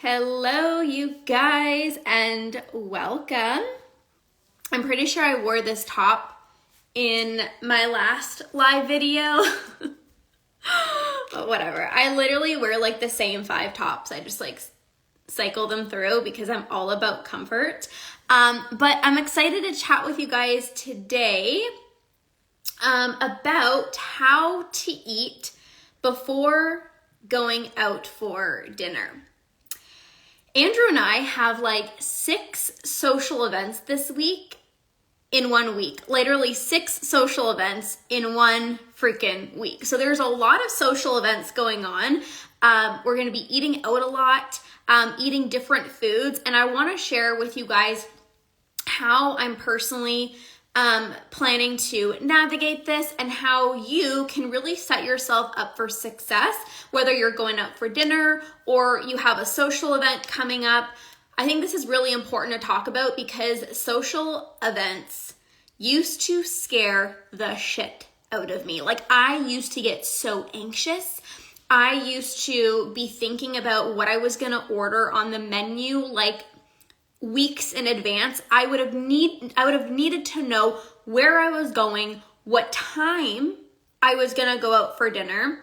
Hello, you guys, and welcome. I'm pretty sure I wore this top in my last live video, but whatever. I literally wear like the same 5 tops. I just like cycle them through because I'm all about comfort. But I'm excited to chat with you guys today about how to eat before going out for dinner. Andrew and I have like 6 social events this week in 1 week. Literally 6 social events in 1 freaking week. So there's a lot of social events going on. We're going to be eating out a lot, eating different foods. And I want to share with you guys how I'm personally planning to navigate this and how you can really set yourself up for success, whether you're going out for dinner or you have a social event coming up. I think this is really important to talk about because social events used to scare the shit out of me. Like, I used to get so anxious. I used to be thinking about what I was going to order on the menu like weeks in advance. I would have needed to know where I was going, what time I was going to go out for dinner,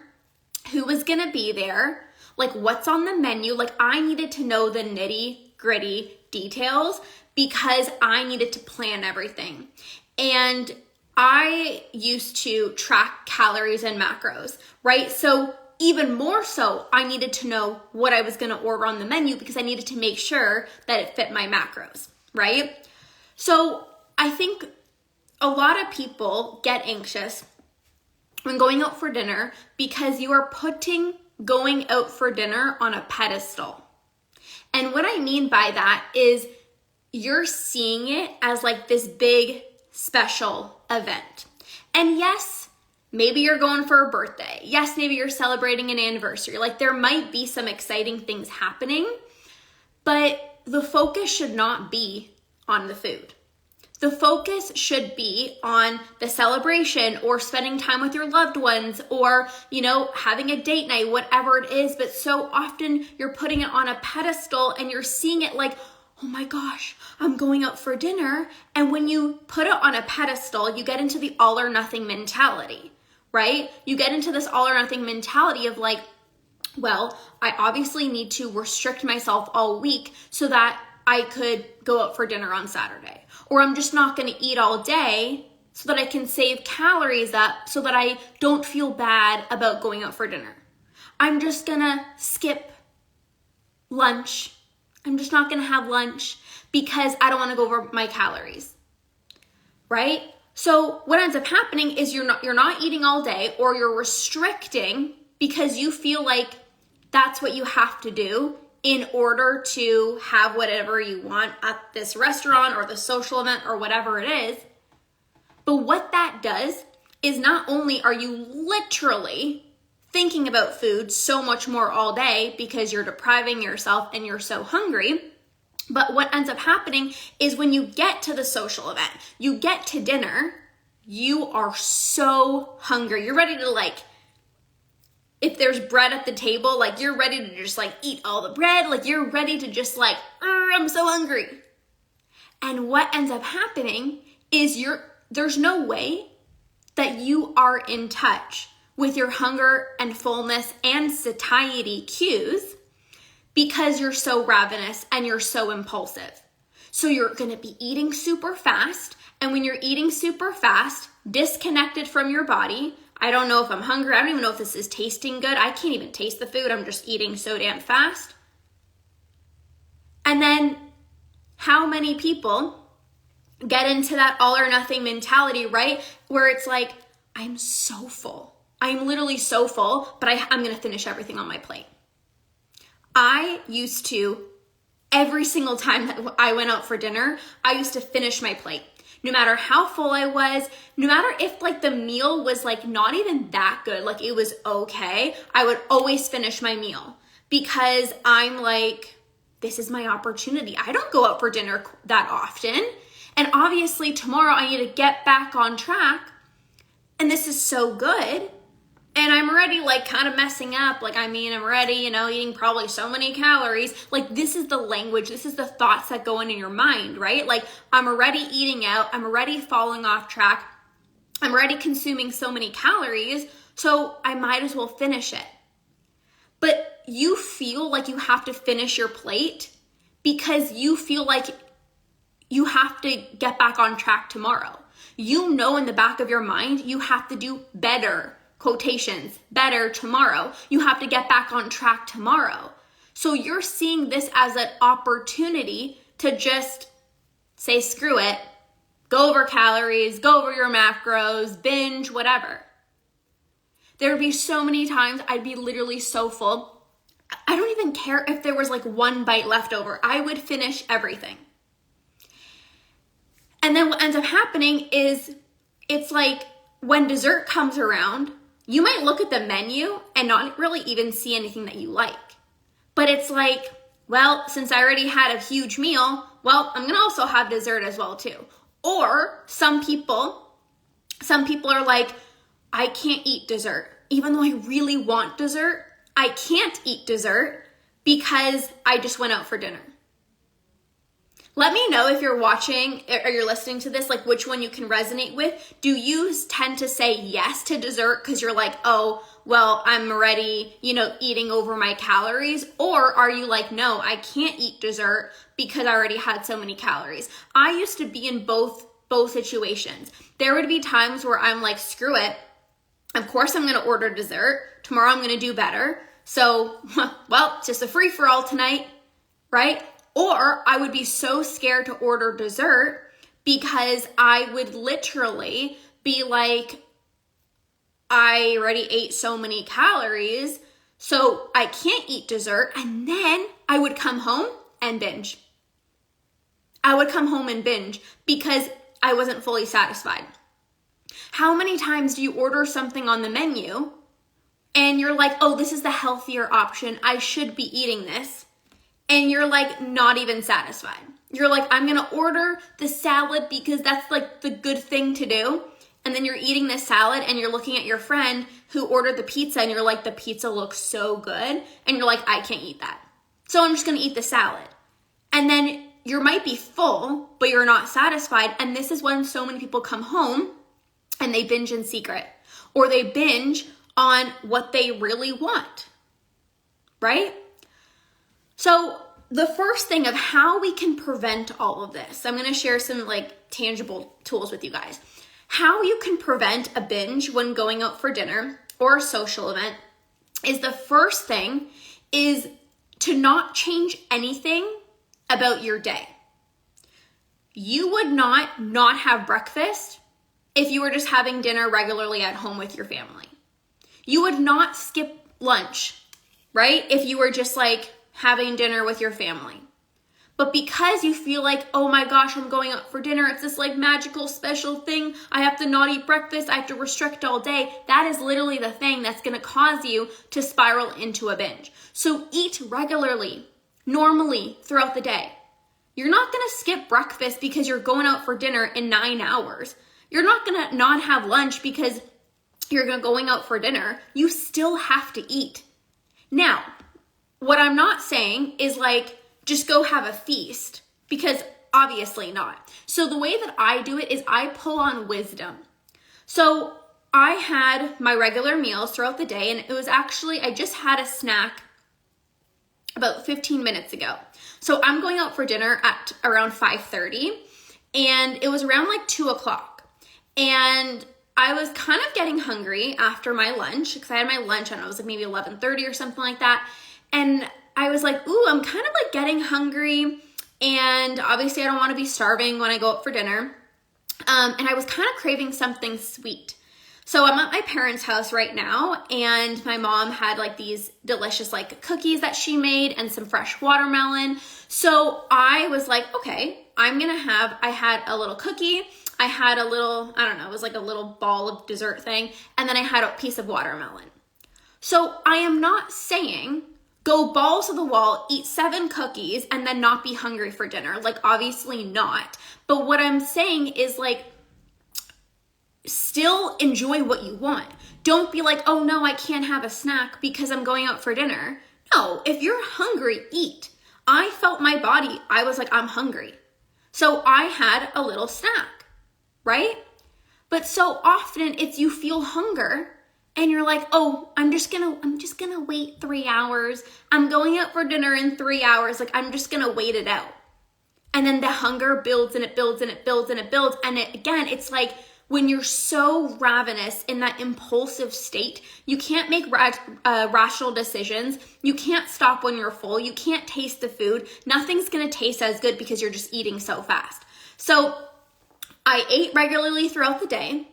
who was going to be there, like what's on the menu. Like, I needed to know the nitty-gritty details because I needed to plan everything. And I used to track calories and macros, right? So even more so, I needed to know what I was going to order on the menu because I needed to make sure that it fit my macros, right? So I think a lot of people get anxious when going out for dinner because you are putting going out for dinner on a pedestal. And what I mean by that is you're seeing it as like this big special event. And yes, maybe you're going for a birthday. Yes, maybe you're celebrating an anniversary. Like, there might be some exciting things happening, but the focus should not be on the food. The focus should be on the celebration or spending time with your loved ones or, having a date night, whatever it is. But so often you're putting it on a pedestal and you're seeing it like, oh my gosh, I'm going out for dinner. And when you put it on a pedestal, you get into the all or nothing mentality, right? You get into this all or nothing mentality of like, well, I obviously need to restrict myself all week so that I could go out for dinner on Saturday. Or I'm just not going to eat all day so that I can save calories up so that I don't feel bad about going out for dinner. I'm just going to skip lunch. I'm just not going to have lunch because I don't want to go over my calories, right? So what ends up happening is you're not eating all day, or you're restricting because you feel like that's what you have to do in order to have whatever you want at this restaurant or the social event or whatever it is. But what that does is not only are you literally thinking about food so much more all day because you're depriving yourself and you're so hungry, but what ends up happening is when you get to the social event, you get to dinner, you are so hungry. You're ready to if there's bread at the table, you're ready to just eat all the bread. You're ready to just I'm so hungry. And what ends up happening is there's no way that you are in touch with your hunger and fullness and satiety cues because you're so ravenous and you're so impulsive. So you're going to be eating super fast. And when you're eating super fast, disconnected from your body, I don't know if I'm hungry. I don't even know if this is tasting good. I can't even taste the food. I'm just eating so damn fast. And then how many people get into that all or nothing mentality, right? Where it's like, I'm so full. I'm literally so full, but I'm going to finish everything on my plate. I used to, every single time that I went out for dinner, I used to finish my plate. No matter how full I was, no matter if the meal was not even that good, it was okay, I would always finish my meal because I'm this is my opportunity. I don't go out for dinner that often. And obviously tomorrow I need to get back on track. And this is so good. and I'm already like kind of messing up. Like, I mean, I'm already, eating probably so many calories. Like, this is the language, this is the thoughts that go into your mind, right? Like, I'm already eating out, I'm already falling off track, I'm already consuming so many calories, so I might as well finish it. But you feel like you have to finish your plate because you feel like you have to get back on track tomorrow. You know in the back of your mind, you have to do better, quotations, better tomorrow. You have to get back on track tomorrow. So you're seeing this as an opportunity to just say, screw it, go over calories, go over your macros, binge, whatever. There would be so many times I'd be literally so full. I don't even care if there was like one bite left over. I would finish everything. And then what ends up happening is it's like when dessert comes around, you might look at the menu and not really even see anything that you like. But it's like, well, since I already had a huge meal, well, I'm going to also have dessert as well too. Or some people are like, I can't eat dessert. Even though I really want dessert, I can't eat dessert because I just went out for dinner. Let me know if you're watching or you're listening to this, like which one you can resonate with. Do you tend to say yes to dessert because you're like, oh, well, I'm already, eating over my calories? Or are you like, no, I can't eat dessert because I already had so many calories? I used to be in both situations. There would be times where I'm like, screw it. Of course I'm going to order dessert. Tomorrow I'm going to do better. So, well, it's just a free-for-all tonight, right? Or I would be so scared to order dessert because I would literally be like, I already ate so many calories, so I can't eat dessert. And then I would come home and binge. I would come home and binge because I wasn't fully satisfied. How many times do you order something on the menu and you're like, oh, this is the healthier option, I should be eating this, and you're like not even satisfied? You're like, I'm gonna order the salad because that's like the good thing to do. And then you're eating this salad and you're looking at your friend who ordered the pizza and you're like, the pizza looks so good. And you're like, I can't eat that. So I'm just gonna eat the salad. And then you might be full, but you're not satisfied. And this is when so many people come home and they binge in secret, or they binge on what they really want, right? So the first thing of how we can prevent all of this, I'm going to share some like tangible tools with you guys. How you can prevent a binge when going out for dinner or a social event is the first thing is to not change anything about your day. You would not have breakfast if you were just having dinner regularly at home with your family. You would not skip lunch, right? If you were just like having dinner with your family. But because you feel like, oh my gosh, I'm going out for dinner, it's this like magical special thing, I have to not eat breakfast, I have to restrict all day, that is literally the thing that's going to cause you to spiral into a binge. So eat regularly, normally throughout the day. You're not going to skip breakfast because you're going out for dinner in 9 hours. You're not going to not have lunch because you're going out for dinner. You still have to eat. Now, what I'm not saying is like, just go have a feast, because obviously not. So the way that I do it is I pull on wisdom. So I had my regular meals throughout the day, and it was actually, I just had a snack about 15 minutes ago. So I'm going out for dinner at around 5:30, and it was around like 2 o'clock. And I was kind of getting hungry after my lunch, because I had my lunch, I don't know, it was like maybe 11:30 or something like that. And I was like, ooh, I'm kind of like getting hungry. And obviously I don't want to be starving when I go out for dinner. And I was kind of craving something sweet. So I'm at my parents' house right now, and my mom had like these delicious like cookies that she made and some fresh watermelon. So I was like, okay, I had a little cookie. I had a little, I don't know, it was like a little ball of dessert thing. And then I had a piece of watermelon. So I am not saying go balls to the wall, eat 7 cookies, and then not be hungry for dinner. Like, obviously not. But what I'm saying is like, still enjoy what you want. Don't be like, oh no, I can't have a snack because I'm going out for dinner. No, if you're hungry, eat. I felt my body. I was like, I'm hungry. So I had a little snack, right? But so often it's you feel hunger and you're like, oh, I'm just gonna wait 3 hours. I'm going out for dinner in 3 hours. Like, I'm just gonna wait it out. And then the hunger builds and it builds and it builds and it builds. And again, it's like when you're so ravenous in that impulsive state, you can't make rational decisions. You can't stop when you're full. You can't taste the food. Nothing's gonna taste as good because you're just eating so fast. So I ate regularly throughout the day.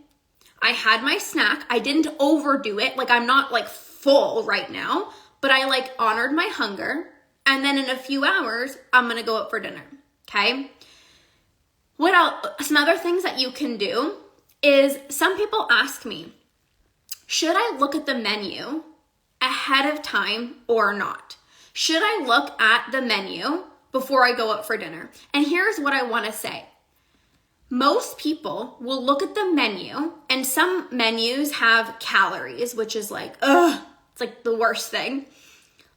I had my snack. I didn't overdo it. Like, I'm not like full right now, but I like honored my hunger. And then in a few hours, I'm gonna go out for dinner, okay? What else? Some other things that you can do is some people ask me, should I look at the menu ahead of time or not? Should I look at the menu before I go out for dinner? And here's what I wanna say. Most people will look at the menu, and some menus have calories, which is like, it's like the worst thing.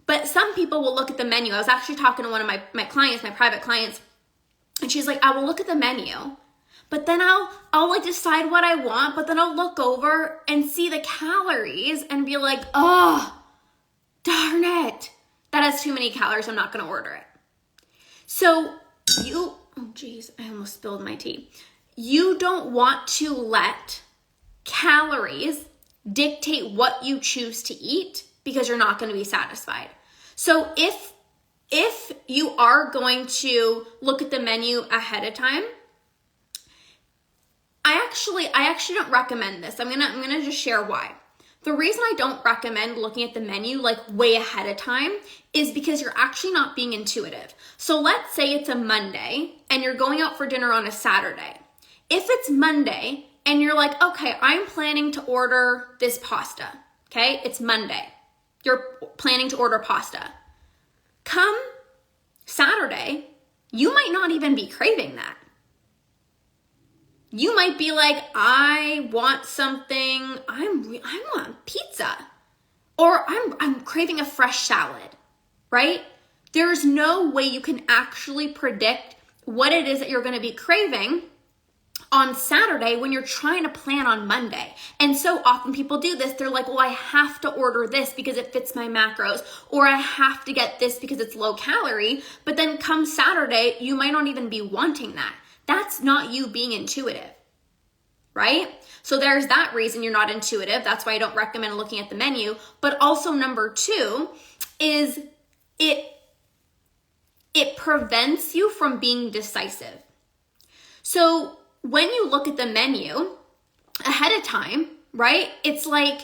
But some people will look at the menu. I was actually talking to one of my clients, my private clients, and she's like, I will look at the menu, but then I'll like decide what I want, but then I'll look over and see the calories and be like, oh, darn it. That has too many calories. I'm not going to order it. So oh geez, I almost spilled my tea. You don't want to let calories dictate what you choose to eat because you're not going to be satisfied. So if you are going to look at the menu ahead of time, I actually don't recommend this. I'm gonna just share why. The reason I don't recommend looking at the menu like way ahead of time is because you're actually not being intuitive. So let's say it's a Monday and you're going out for dinner on a Saturday. If it's Monday and you're like, okay, I'm planning to order this pasta, okay? It's Monday. You're planning to order pasta. Come Saturday, you might not even be craving that. You might be like, I want something, I want pizza, or I'm craving a fresh salad, right? There's no way you can actually predict what it is that you're going to be craving on Saturday when you're trying to plan on Monday. And so often people do this. They're like, well, I have to order this because it fits my macros, or I have to get this because it's low calorie. But then come Saturday, you might not even be wanting that. That's not you being intuitive, right? So there's that reason you're not intuitive. That's why I don't recommend looking at the menu. But also number 2 is it prevents you from being decisive. So when you look at the menu ahead of time, right? It's like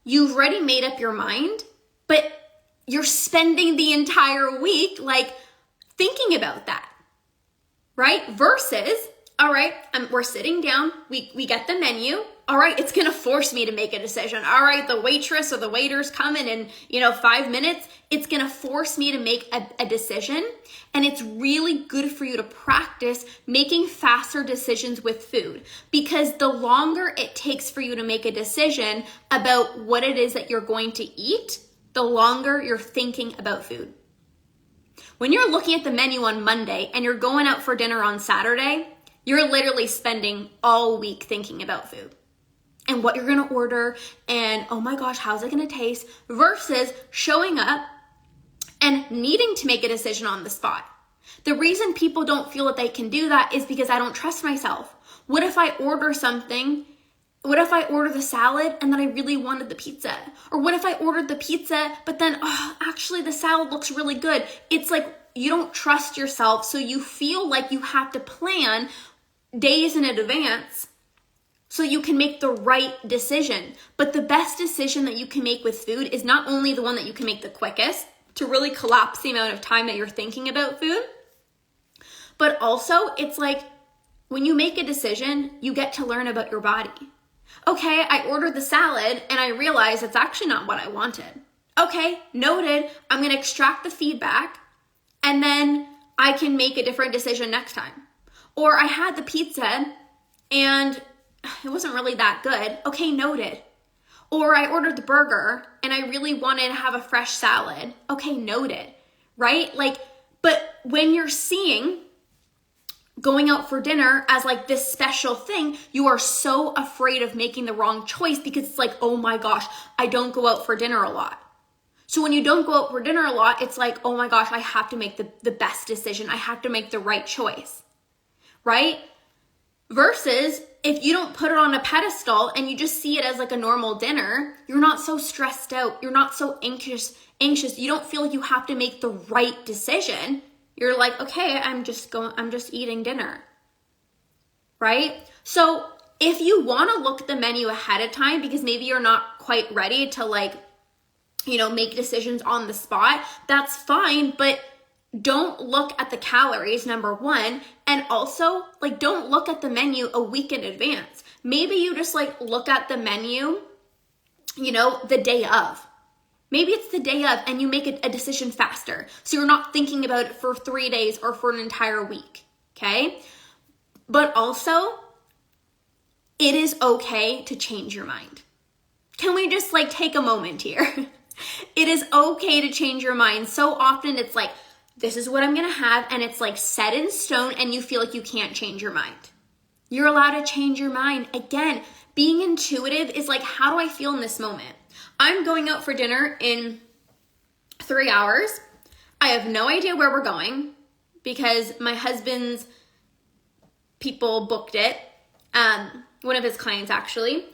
you've already made up your mind, but you're spending the entire week like thinking about that, right? Versus, all right, we're sitting down, we get the menu. All right, it's gonna force me to make a decision. All right, the waitress or the waiter's coming in 5 minutes. It's gonna force me to make a decision. And it's really good for you to practice making faster decisions with food, because the longer it takes for you to make a decision about what it is that you're going to eat, the longer you're thinking about food. When you're looking at the menu on Monday and you're going out for dinner on Saturday, you're literally spending all week thinking about food and what you're gonna order and, oh my gosh, how's it gonna taste? Versus showing up and needing to make a decision on the spot. The reason people don't feel that they can do that is because I don't trust myself. What if I order something? What if I order the salad and then I really wanted the pizza? Or what if I ordered the pizza, but then, actually the salad looks really good. It's like you don't trust yourself, so you feel like you have to plan days in advance so you can make the right decision. But the best decision that you can make with food is not only the one that you can make the quickest to really collapse the amount of time that you're thinking about food, but also it's like when you make a decision, you get to learn about your body. Okay, I ordered the salad and I realized it's actually not what I wanted. Okay, noted. I'm gonna extract the feedback and then I can make a different decision next time. Or I had the pizza and it wasn't really that good. Okay, noted. Or I ordered the burger and I really wanted to have a fresh salad. Okay, noted, right? Like, but when you're seeing going out for dinner as like this special thing, you are so afraid of making the wrong choice because it's like, oh my gosh, I don't go out for dinner a lot. So when you don't go out for dinner a lot, it's like, oh my gosh, I have to make the best decision. I have to make the right choice, right? Versus if you don't put it on a pedestal and you just see it as like a normal dinner, you're not so stressed out. You're not so anxious. You don't feel like you have to make the right decision. You're like, okay, I'm just eating dinner, right? So if you want to look at the menu ahead of time because maybe you're not quite ready to like, make decisions on the spot, that's fine, but don't look at the calories, number one, and also like don't look at the menu a week in advance. Maybe you just like look at the menu, the day of. Maybe it's the day of and you make a decision faster. So you're not thinking about it for 3 days or for an entire week, okay? But also, it is okay to change your mind. Can we just like take a moment here? It is okay to change your mind. So often it's like, this is what I'm going to have, and it's like set in stone and you feel like you can't change your mind. You're allowed to change your mind. Again, being intuitive is like, how do I feel in this moment? I'm going out for dinner in 3 hours. I have no idea where we're going because my husband's people booked it. One of his clients actually.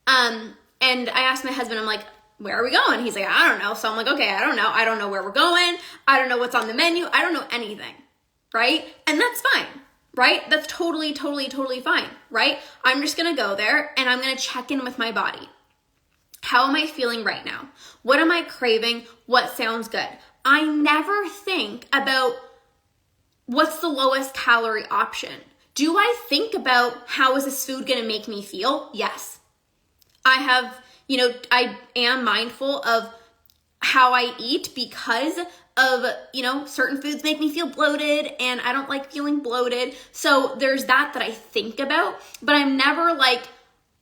And I asked my husband, I'm like, where are we going? He's like, I don't know. So I'm like, okay, I don't know. I don't know where we're going. I don't know what's on the menu. I don't know anything, right? And that's fine, right? That's totally fine, right? I'm just going to go there and I'm going to check in with my body. How am I feeling right now? What am I craving? What sounds good? I never think about what's the lowest calorie option. Do I think about how is this food going to make me feel? Yes. I am mindful of how I eat because of, certain foods make me feel bloated and I don't like feeling bloated. So there's that I think about, but I'm never like,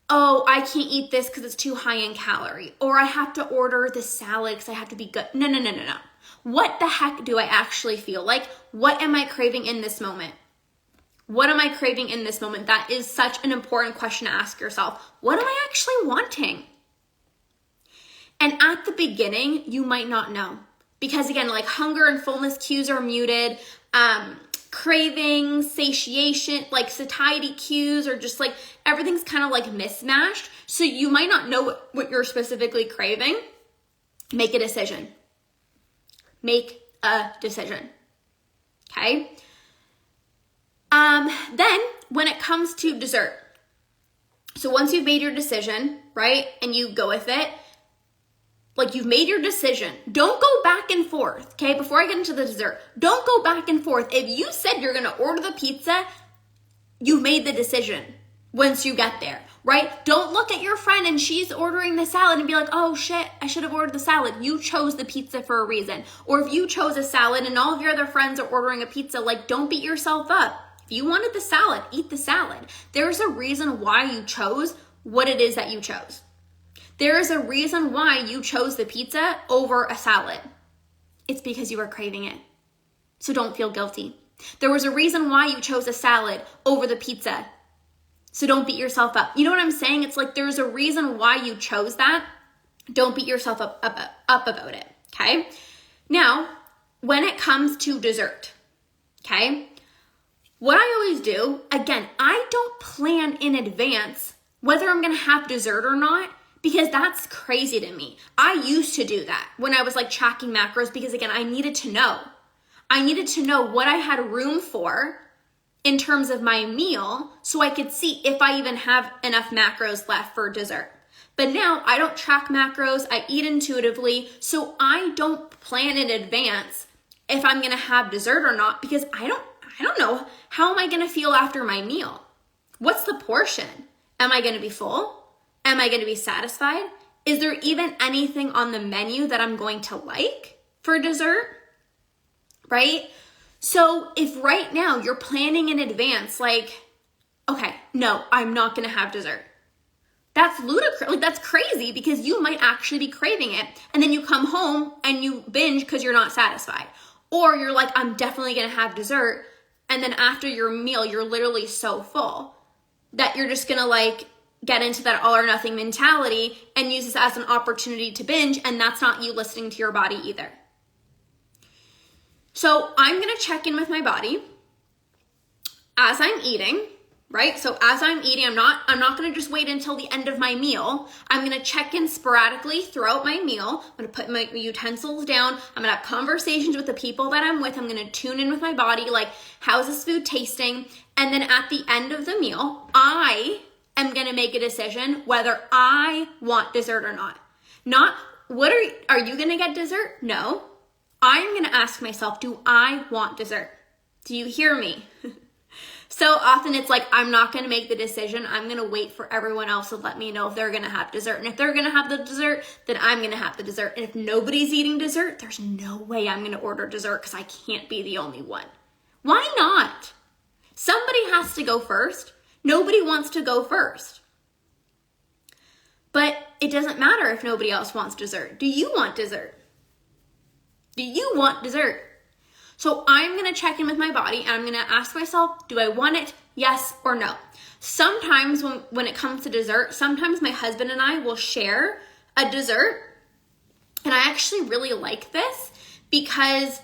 oh, I can't eat this because it's too high in calorie, or I have to order the salad because I have to be good. No. What the heck do I actually feel like? What am I craving in this moment? What am I craving in this moment? That is such an important question to ask yourself. What am I actually wanting? And at the beginning, you might not know. Because again, like hunger and fullness cues are muted. Cravings, satiation, like satiety cues, or just like everything's kind of like mismatched. So you might not know what you're specifically craving. Make a decision. Make a decision. Okay? Then when it comes to dessert, so once you've made your decision, right, and you go with it, like you've made your decision, don't go back and forth, okay? Before I get into the dessert, don't go back and forth. If you said you're gonna order the pizza, you've made the decision once you get there, right? Don't look at your friend and she's ordering the salad and be like, oh shit, I should have ordered the salad. You chose the pizza for a reason. Or if you chose a salad and all of your other friends are ordering a pizza, like don't beat yourself up. If you wanted the salad, eat the salad. There's a reason why you chose what it is that you chose. There is a reason why you chose the pizza over a salad. It's because you were craving it. So don't feel guilty. There was a reason why you chose a salad over the pizza. So don't beat yourself up. You know what I'm saying? It's like there's a reason why you chose that. Don't beat yourself up about it, okay? Now, when it comes to dessert, okay? What I always do, again, I don't plan in advance whether I'm gonna have dessert or not, because that's crazy to me. I used to do that when I was like tracking macros because again, I needed to know. I needed to know what I had room for in terms of my meal so I could see if I even have enough macros left for dessert. But now I don't track macros, I eat intuitively, so I don't plan in advance if I'm gonna have dessert or not because I don't know, how am I gonna feel after my meal? What's the portion? Am I gonna be full? Am I gonna be satisfied? Is there even anything on the menu that I'm going to like for dessert? Right? So if right now you're planning in advance, like, okay, no, I'm not gonna have dessert. That's ludicrous. Like, that's crazy because you might actually be craving it. And then you come home and you binge because you're not satisfied. Or you're like, I'm definitely going to have dessert. And then after your meal, you're literally so full that you're just going to like get into that all or nothing mentality and use this as an opportunity to binge. And that's not you listening to your body either. So I'm going to check in with my body as I'm eating. Right? So as I'm eating, I'm not going to just wait until the end of my meal. I'm going to check in sporadically throughout my meal. I'm going to put my utensils down. I'm going to have conversations with the people that I'm with. I'm going to tune in with my body. Like, how's this food tasting? And then at the end of the meal, I am going to make a decision whether I want dessert or not. Not, are you going to get dessert? No. I'm going to ask myself, do I want dessert? Do you hear me? So often it's like, I'm not going to make the decision. I'm going to wait for everyone else to let me know if they're going to have dessert. And if they're going to have the dessert, then I'm going to have the dessert. And if nobody's eating dessert, there's no way I'm going to order dessert because I can't be the only one. Why not? Somebody has to go first. Nobody wants to go first. But it doesn't matter if nobody else wants dessert. Do you want dessert? Do you want dessert? So I'm going to check in with my body and I'm going to ask myself, do I want it? Yes or no? Sometimes when it comes to dessert, sometimes my husband and I will share a dessert. And I actually really like this because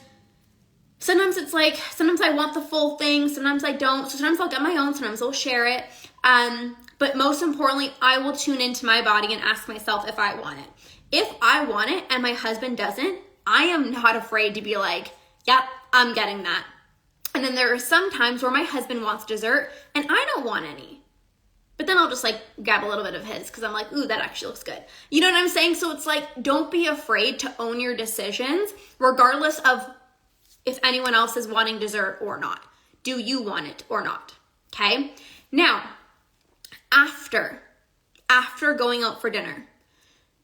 sometimes it's like, sometimes I want the full thing, sometimes I don't. So sometimes I'll get my own, sometimes I'll share it. But most importantly, I will tune into my body and ask myself if I want it. If I want it and my husband doesn't, I am not afraid to be like, yep, I'm getting that. And then there are some times where my husband wants dessert and I don't want any. But then I'll just like grab a little bit of his because I'm like, ooh, that actually looks good. You know what I'm saying? So it's like, don't be afraid to own your decisions regardless of if anyone else is wanting dessert or not. Do you want it or not? Okay? Now, after going out for dinner,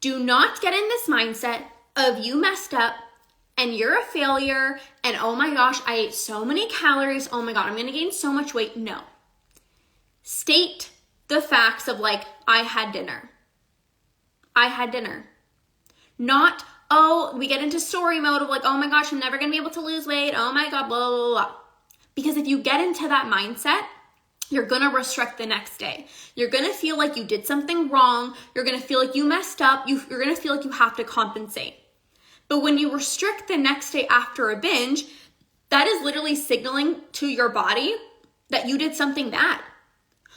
do not get in this mindset of you messed up and you're a failure, and oh my gosh, I ate so many calories, oh my God, I'm gonna gain so much weight. No. State the facts of like, I had dinner. I had dinner. Not, oh, we get into story mode of like, oh my gosh, I'm never gonna be able to lose weight, oh my God, blah, blah, blah. Because if you get into that mindset, you're gonna restrict the next day. You're gonna feel like you did something wrong, you're gonna feel like you messed up, you're gonna feel like you have to compensate. But when you restrict the next day after a binge, that is literally signaling to your body that you did something bad.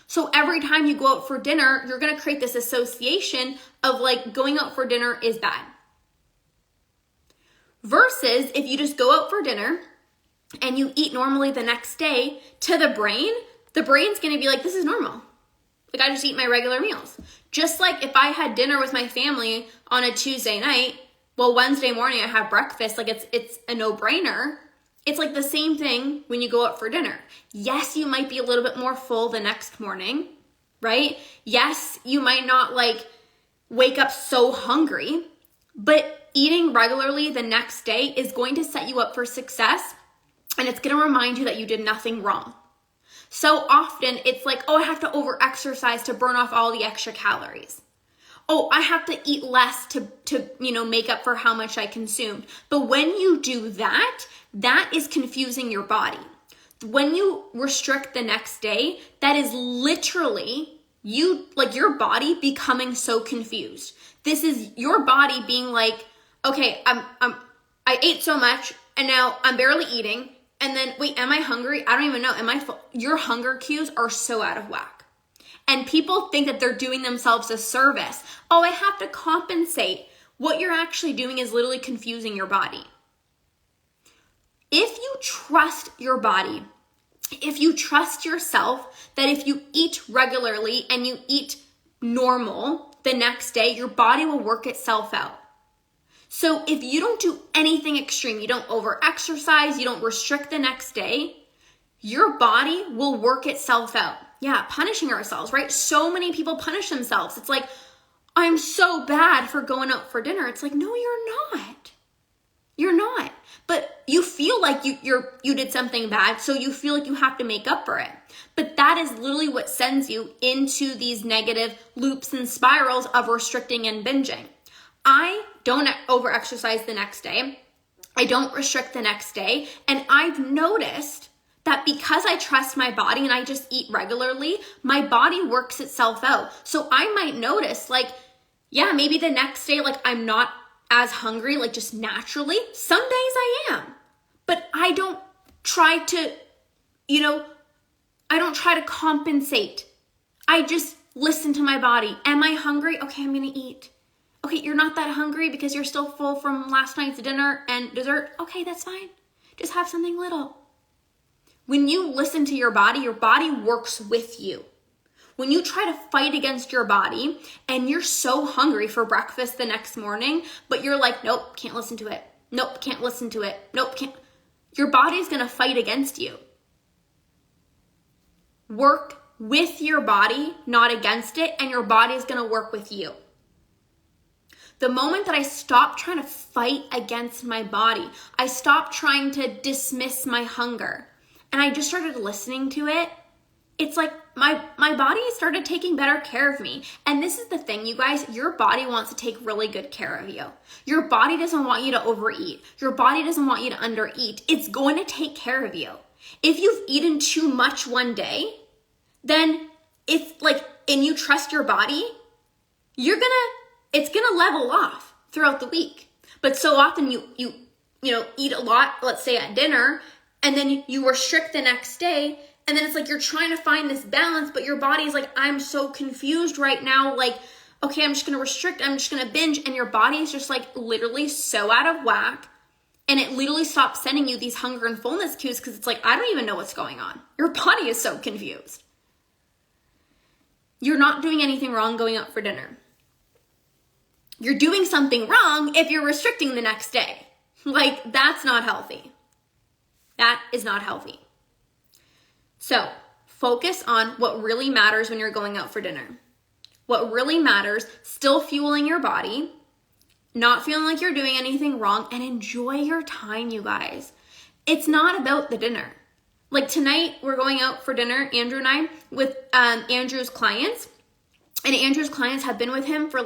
So every time you go out for dinner, you're going to create this association of like going out for dinner is bad. Versus if you just go out for dinner and you eat normally the next day, to the brain's going to be like, this is normal. Like, I just eat my regular meals. Just like if I had dinner with my family on a Tuesday night, well, Wednesday morning I have breakfast, like it's a no-brainer. It's like the same thing when you go out for dinner. Yes, you might be a little bit more full the next morning, right? Yes, you might not like wake up so hungry, but eating regularly the next day is going to set you up for success, and it's going to remind you that you did nothing wrong. So often it's like, oh, I have to over-exercise to burn off all the extra calories. Oh, I have to eat less to make up for how much I consumed. But when you do that, that is confusing your body. When you restrict the next day, that is literally your body becoming so confused. This is your body being like, okay, I ate so much and now I'm barely eating. And then, wait, am I hungry? I don't even know. Am I full? Your hunger cues are so out of whack. And people think that they're doing themselves a service. Oh, I have to compensate. What you're actually doing is literally confusing your body. If you trust your body, if you trust yourself, that if you eat regularly and you eat normal the next day, your body will work itself out. So if you don't do anything extreme, you don't over-exercise, you don't restrict the next day, your body will work itself out. Yeah, punishing ourselves, right? So many people punish themselves. It's like, I'm so bad for going out for dinner. It's like, no, you're not. You're not. but you feel like you did something bad, so you feel like you have to make up for it. But that is literally what sends you into these negative loops and spirals of restricting and binging. I don't over-exercise the next day. I don't restrict the next day. And I've noticed that because I trust my body and I just eat regularly, my body works itself out. So I might notice like, yeah, maybe the next day, like I'm not as hungry, like just naturally. Some days I am, but I don't try to, I don't try to compensate. I just listen to my body. Am I hungry? Okay, I'm gonna eat. Okay, you're not that hungry because you're still full from last night's dinner and dessert. Okay, that's fine. Just have something little. When you listen to your body works with you. When you try to fight against your body and you're so hungry for breakfast the next morning, but you're like, nope, can't listen to it. Nope, can't listen to it. Nope, can't. Your body's gonna fight against you. Work with your body, not against it, and your body's gonna work with you. The moment that I stopped trying to fight against my body, I stopped trying to dismiss my hunger, and I just started listening to it, it's like my body started taking better care of me. And this is the thing, you guys, your body wants to take really good care of you. Your body doesn't want you to overeat. Your body doesn't want you to undereat. It's going to take care of you. If you've eaten too much one day, then it's like, and you trust your body, it's gonna level off throughout the week. But so often you eat a lot, let's say at dinner, and then you restrict the next day, and then it's like you're trying to find this balance, but your body's like, I'm so confused right now, like, okay, I'm just gonna restrict, I'm just gonna binge, and your body is just like literally so out of whack, and it literally stops sending you these hunger and fullness cues because it's like, I don't even know what's going on. Your body is so confused. You're not doing anything wrong going out for dinner. You're doing something wrong if you're restricting the next day. Like, that's not healthy. That is not healthy. So, focus on what really matters when you're going out for dinner. What really matters, still fueling your body, not feeling like you're doing anything wrong, and enjoy your time, you guys. It's not about the dinner. Like tonight, we're going out for dinner, Andrew and I, with Andrew's clients. And Andrew's clients have been with him for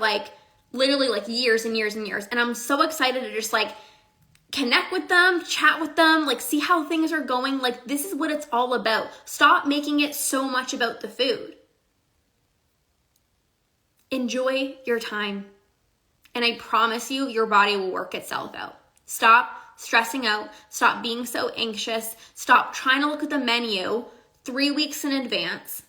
literally years and years and years. And I'm so excited to just connect with them, chat with them, see how things are going. This is what it's all about. Stop making it so much about the food. Enjoy your time. And I promise you, your body will work itself out. Stop stressing out. Stop being so anxious. Stop trying to look at the menu 3 weeks in advance,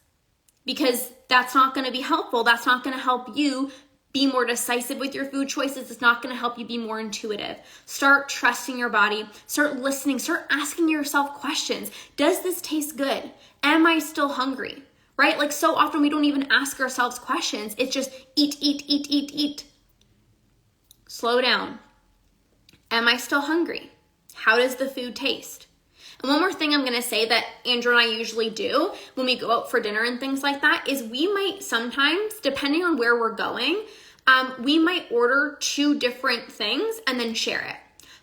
because that's not going to be helpful. That's not going to help you be more decisive with your food choices. It's not going to help you be more intuitive. Start trusting your body. Start listening. Start asking yourself questions. Does this taste good? Am I still hungry? Right? So often we don't even ask ourselves questions. It's just eat, eat, eat, eat, eat. Slow down. Am I still hungry? How does the food taste? And one more thing I'm going to say that Andrew and I usually do when we go out for dinner and things like that is we might sometimes, depending on where we're going, we might order 2 different things and then share it.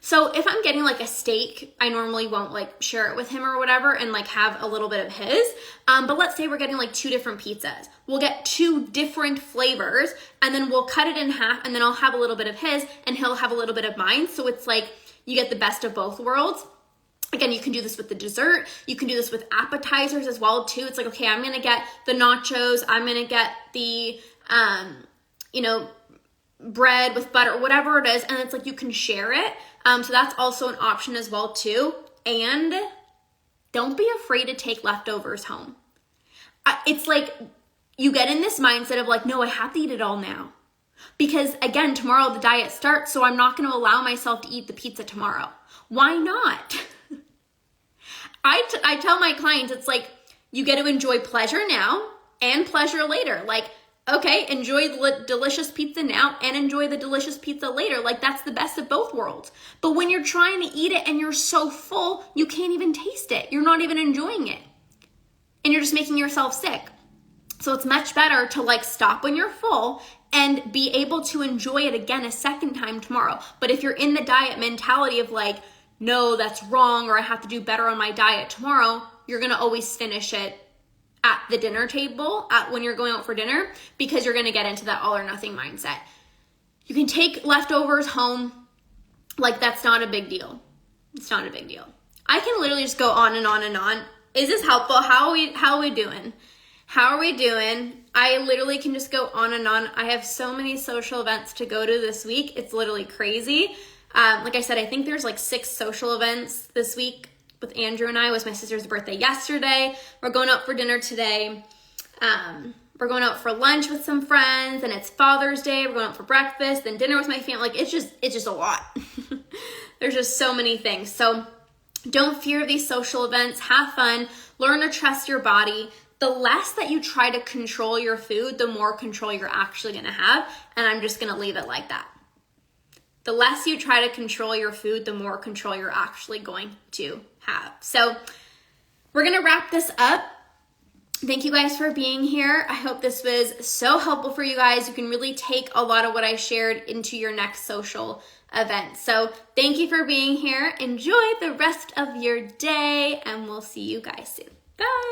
So if I'm getting a steak, I normally won't share it with him or whatever and have a little bit of his. But let's say we're getting 2 different pizzas. We'll get 2 different flavors and then we'll cut it in half and then I'll have a little bit of his and he'll have a little bit of mine. So it's you get the best of both worlds. Again, you can do this with the dessert. You can do this with appetizers as well too. It's okay, I'm going to get the nachos. I'm going to get the, bread with butter, whatever it is. And it's you can share it. So that's also an option as well too. And don't be afraid to take leftovers home. It's you get in this mindset of no, I have to eat it all now. Because again, tomorrow the diet starts, so I'm not going to allow myself to eat the pizza tomorrow. Why not? I tell my clients, it's you get to enjoy pleasure now and pleasure later. Okay, enjoy the delicious pizza now and enjoy the delicious pizza later. That's the best of both worlds. But when you're trying to eat it and you're so full, you can't even taste it. You're not even enjoying it. And you're just making yourself sick. So it's much better to stop when you're full and be able to enjoy it again a second time tomorrow. But if you're in the diet mentality of no, that's wrong, or I have to do better on my diet tomorrow, you're gonna always finish it at the dinner table, when you're going out for dinner, because you're gonna get into that all or nothing mindset. You can take leftovers home, like that's not a big deal. It's not a big deal. I can literally just go on and on and on. Is this helpful? How are we doing? How are we doing? I literally can just go on and on. I have so many social events to go to this week. It's literally crazy. Like I said, I think there's like 6 social events this week with Andrew and I. It was my sister's birthday yesterday. We're going out for dinner today. We're going out for lunch with some friends, and it's Father's Day. We're going out for breakfast, then dinner with my family. Like it's just a lot. There's just so many things. So don't fear these social events. Have fun. Learn to trust your body. The less that you try to control your food, the more control you're actually going to have. And I'm just going to leave it like that. The less you try to control your food, the more control you're actually going to have. So we're going to wrap this up. Thank you guys for being here. I hope this was so helpful for you guys. You can really take a lot of what I shared into your next social event. So thank you for being here. Enjoy the rest of your day, and we'll see you guys soon. Bye.